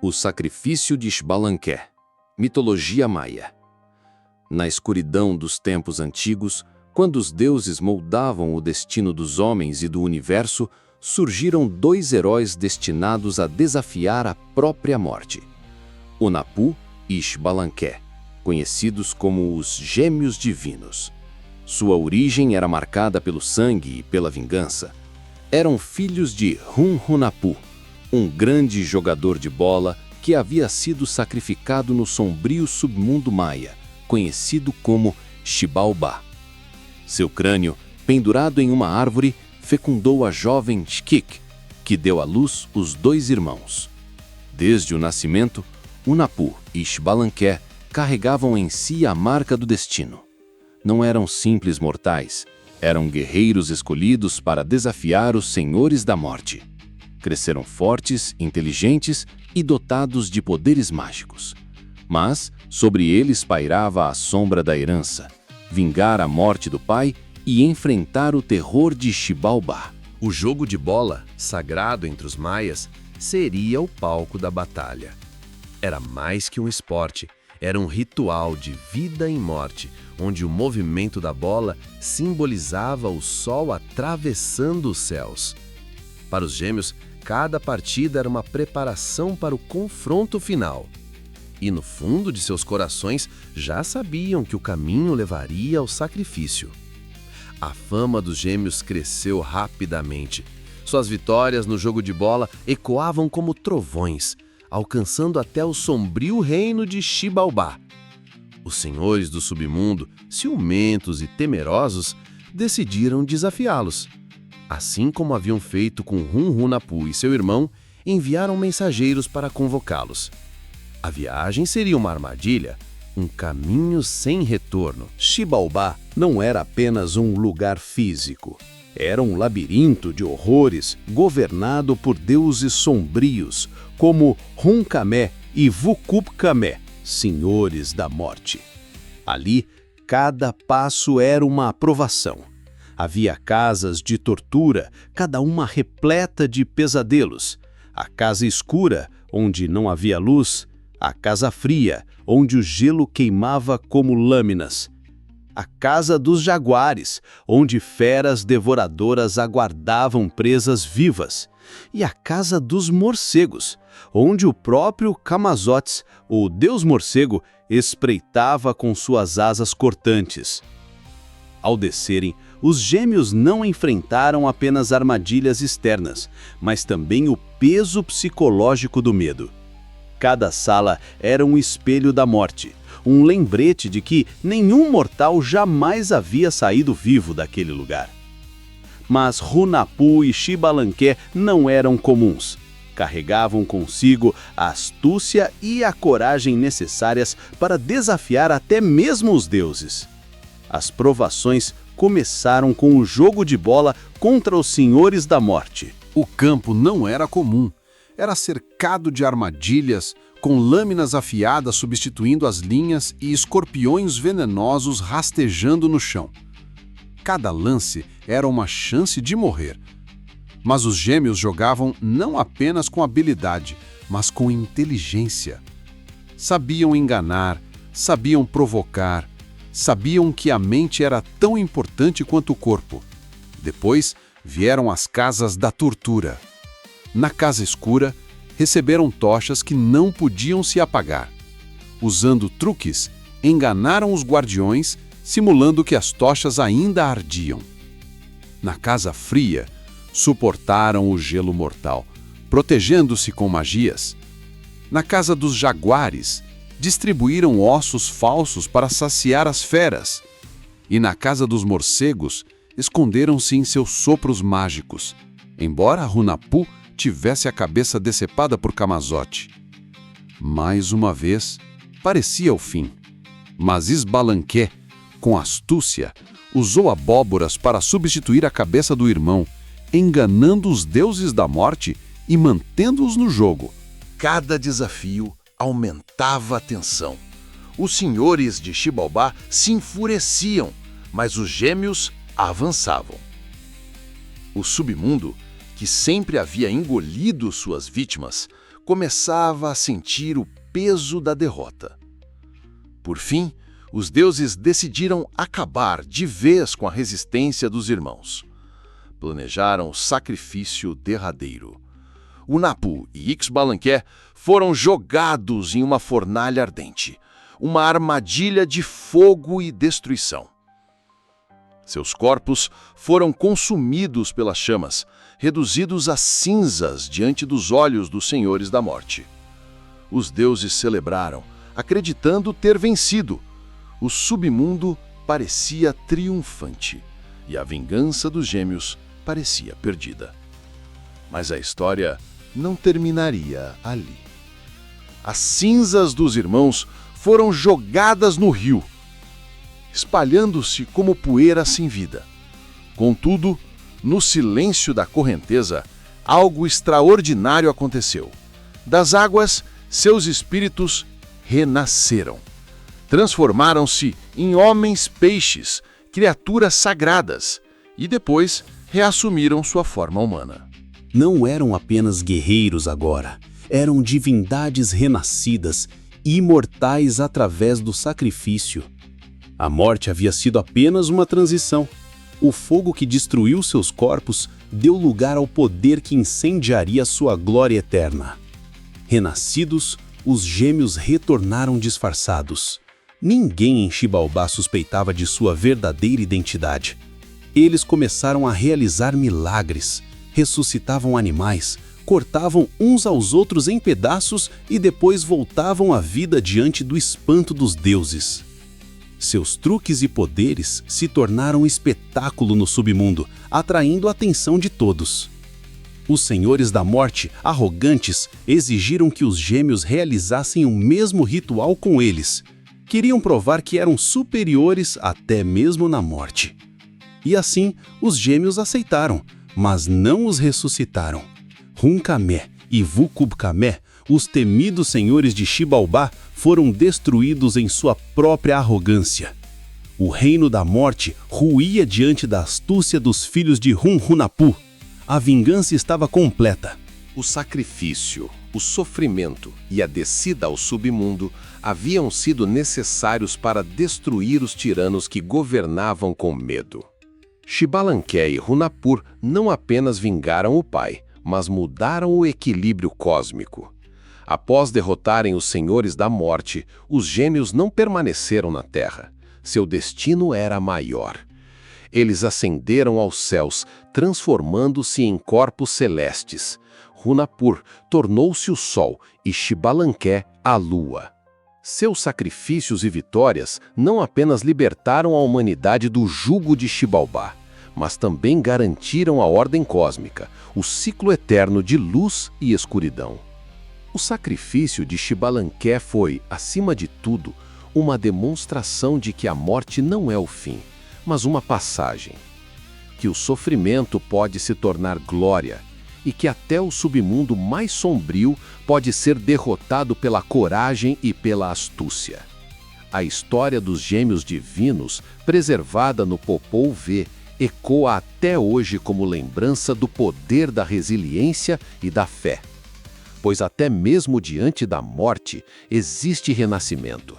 O sacrifício de Xbalanque, mitologia maia. Na escuridão dos tempos antigos, quando os deuses moldavam o destino dos homens e do universo, surgiram dois heróis destinados a desafiar a própria morte: Hunahpu e Xbalanque, conhecidos como os Gêmeos Divinos. Sua origem era marcada pelo sangue e pela vingança. Eram filhos de Hunahpu, um grande jogador de bola que havia sido sacrificado no sombrio submundo maia, conhecido como Xibalbá. Seu crânio, pendurado em uma árvore, fecundou a jovem Xkik, que deu à luz os dois irmãos. Desde o nascimento, Hunahpu e Xbalanque carregavam em si a marca do destino. Não eram simples mortais, eram guerreiros escolhidos para desafiar os senhores da morte. Cresceram fortes, inteligentes e dotados de poderes mágicos. Mas sobre eles pairava a sombra da herança: vingar a morte do pai e enfrentar o terror de Xibalbá. O jogo de bola, sagrado entre os maias, seria o palco da batalha. Era mais que um esporte, era um ritual de vida e morte, onde o movimento da bola simbolizava o sol atravessando os céus. Para os gêmeos, cada partida era uma preparação para o confronto final. E no fundo de seus corações já sabiam que o caminho levaria ao sacrifício. A fama dos gêmeos cresceu rapidamente. Suas vitórias no jogo de bola ecoavam como trovões, alcançando até o sombrio reino de Xibalbá. Os senhores do submundo, ciumentos e temerosos, decidiram desafiá-los. Assim como haviam feito com Hunahpu e seu irmão, enviaram mensageiros para convocá-los. A viagem seria uma armadilha, um caminho sem retorno. Xibalbá não era apenas um lugar físico. Era um labirinto de horrores governado por deuses sombrios, como Hun-Came e Vucub-Came, senhores da morte. Ali, cada passo era uma aprovação. Havia casas de tortura, cada uma repleta de pesadelos. A casa escura, onde não havia luz. A casa fria, onde o gelo queimava como lâminas. A casa dos jaguares, onde feras devoradoras aguardavam presas vivas. E a casa dos morcegos, onde o próprio Camazotz, o deus morcego, espreitava com suas asas cortantes. Ao descerem, os gêmeos não enfrentaram apenas armadilhas externas, mas também o peso psicológico do medo. Cada sala era um espelho da morte, um lembrete de que nenhum mortal jamais havia saído vivo daquele lugar. Mas Hunahpu e Xbalanque não eram comuns. Carregavam consigo a astúcia e a coragem necessárias para desafiar até mesmo os deuses. As provações começaram com o jogo de bola contra os senhores da morte. O campo não era comum. Era cercado de armadilhas, com lâminas afiadas substituindo as linhas e escorpiões venenosos rastejando no chão. Cada lance era uma chance de morrer. Mas os gêmeos jogavam não apenas com habilidade, mas com inteligência. Sabiam enganar, sabiam provocar, sabiam que a mente era tão importante quanto o corpo. Depois vieram as casas da tortura. Na casa escura, receberam tochas que não podiam se apagar. Usando truques, enganaram os guardiões, simulando que as tochas ainda ardiam. Na casa fria, suportaram o gelo mortal, protegendo-se com magias. Na casa dos jaguares, distribuíram ossos falsos para saciar as feras. E na casa dos morcegos, esconderam-se em seus sopros mágicos, embora Hunahpu tivesse a cabeça decepada por Camazotz. Mais uma vez, parecia o fim. Mas Xbalanque, com astúcia, usou abóboras para substituir a cabeça do irmão, enganando os deuses da morte e mantendo-os no jogo. Cada desafio aumentava a tensão. Os senhores de Xibalbá se enfureciam, mas os gêmeos avançavam. O submundo, que sempre havia engolido suas vítimas, começava a sentir o peso da derrota. Por fim, os deuses decidiram acabar de vez com a resistência dos irmãos. Planejaram o sacrifício derradeiro. Hunahpu e Ixbalanqué foram jogados em uma fornalha ardente, uma armadilha de fogo e destruição. Seus corpos foram consumidos pelas chamas, reduzidos a cinzas diante dos olhos dos senhores da morte. Os deuses celebraram, acreditando ter vencido. O submundo parecia triunfante e a vingança dos gêmeos parecia perdida. Mas a história não terminaria ali. As cinzas dos irmãos foram jogadas no rio, espalhando-se como poeira sem vida. Contudo, no silêncio da correnteza, algo extraordinário aconteceu. Das águas, seus espíritos renasceram. Transformaram-se em homens-peixes, criaturas sagradas, e depois reassumiram sua forma humana. Não eram apenas guerreiros agora, eram divindades renascidas, imortais através do sacrifício. A morte havia sido apenas uma transição. O fogo que destruiu seus corpos deu lugar ao poder que incendiaria sua glória eterna. Renascidos, os gêmeos retornaram disfarçados. Ninguém em Xibalbá suspeitava de sua verdadeira identidade. Eles começaram a realizar milagres, ressuscitavam animais, cortavam uns aos outros em pedaços e depois voltavam à vida diante do espanto dos deuses. Seus truques e poderes se tornaram um espetáculo no submundo, atraindo a atenção de todos. Os senhores da morte, arrogantes, exigiram que os gêmeos realizassem o mesmo ritual com eles. Queriam provar que eram superiores até mesmo na morte. E assim, os gêmeos aceitaram, mas não os ressuscitaram. Hunkamé e Vucubkamé, os temidos senhores de Xibalbá, foram destruídos em sua própria arrogância. O reino da morte ruía diante da astúcia dos filhos de Hunahpu. A vingança estava completa. O sacrifício, o sofrimento e a descida ao submundo haviam sido necessários para destruir os tiranos que governavam com medo. Xibalanqué e Hunahpu não apenas vingaram o pai, mas mudaram o equilíbrio cósmico. Após derrotarem os senhores da morte, os gêmeos não permaneceram na Terra. Seu destino era maior. Eles ascenderam aos céus, transformando-se em corpos celestes. Hunahpu tornou-se o Sol e Xibalanqué a Lua. Seus sacrifícios e vitórias não apenas libertaram a humanidade do jugo de Xibalbá, mas também garantiram a ordem cósmica, o ciclo eterno de luz e escuridão. O sacrifício de Xibalanqué foi, acima de tudo, uma demonstração de que a morte não é o fim, mas uma passagem. Que o sofrimento pode se tornar glória e que até o submundo mais sombrio pode ser derrotado pela coragem e pela astúcia. A história dos gêmeos divinos, preservada no Popol Vuh, ecoa até hoje como lembrança do poder da resiliência e da fé. Pois até mesmo diante da morte existe renascimento.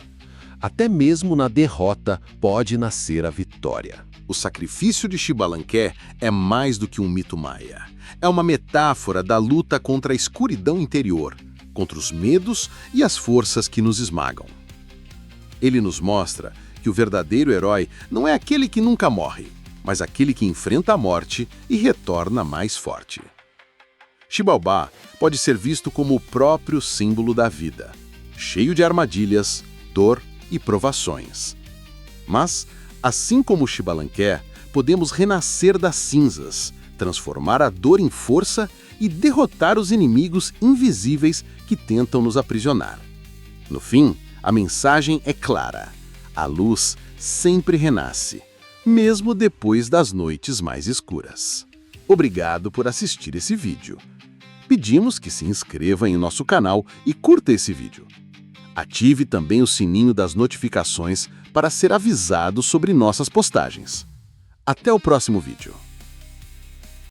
Até mesmo na derrota pode nascer a vitória. O sacrifício de Xibalanqué é mais do que um mito maia. É uma metáfora da luta contra a escuridão interior, contra os medos e as forças que nos esmagam. Ele nos mostra que o verdadeiro herói não é aquele que nunca morre, mas aquele que enfrenta a morte e retorna mais forte. Xibalbá pode ser visto como o próprio símbolo da vida, cheio de armadilhas, dor e provações. Mas, assim como Xibalanqué, podemos renascer das cinzas, transformar a dor em força e derrotar os inimigos invisíveis que tentam nos aprisionar. No fim, a mensagem é clara: a luz sempre renasce, mesmo depois das noites mais escuras. Obrigado por assistir esse vídeo. Pedimos que se inscreva em nosso canal e curta esse vídeo. Ative também o sininho das notificações para ser avisado sobre nossas postagens. Até o próximo vídeo.